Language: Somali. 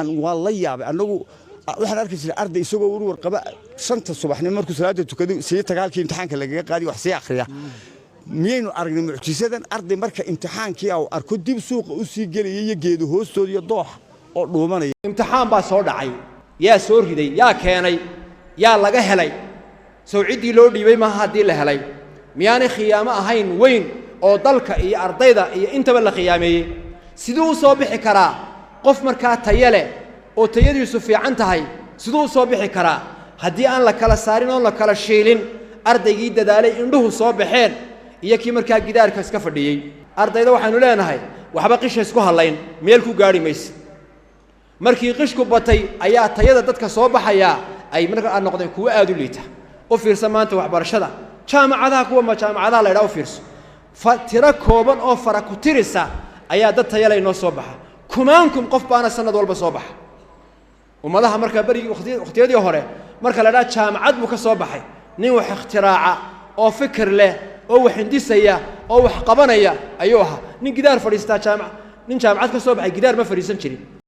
والله يا أنو waxaan arki jiray arday isagoo urur qaba shanta subaxnimo markuu salaada tukado si tagaalkii imtixaanka laga qaadi wax si akhriya miyaynu aragnay mucjisadan arday marka imtixaankii uu arko dib suuqa u sii galay geedo hoostooda iyo doox oo dhuumanaya imtixaan baa soo dhacay yaa soo riday yaa keenay yaa laga helay soo cidii loo dhiibay ma hadii la helay miyaanay khiyaamo ahayn weyn oo dalka iyo ardayda iyo intaba la khiyaameeyay sidoo soo bixi karaa qof marka tayale oo tayadiisu fiican tahay sidoo soo bixi karaa hadii aan la kala saarin oo la kala sheelin ardaygii dadaalay indhuhu soo baxeen iyo kii markaa gidaarka iska fadhiyay ardayda waxaanu leenahay waxba qisha isku halayn meel ku gaari maysid markii qishku batay ayaa tayada dadka soo baxaya ay markaa noqdeen kuwa aad u liita oo fiirsan maanta waxbarashada jaamacadaha kuwa ma jaamacadaha la yiraahdo fiirso fatira kooban oo fara ku tirisa ayaa dad tayalay noo soo baxa kumaankum qof baana sanad walba soo baxa ummadaha marka bari waqtiyadii hore marka la dhaad jaamacad buu ka soo baxay nin wax ikhtiraca oo fikir leh oo wax hindisaya oo wax qabanaya ayuu ahaa nin gidaar fadhiista jaamacad nin jaamacad ka soo baxay gidaar ma fadhiisan jirin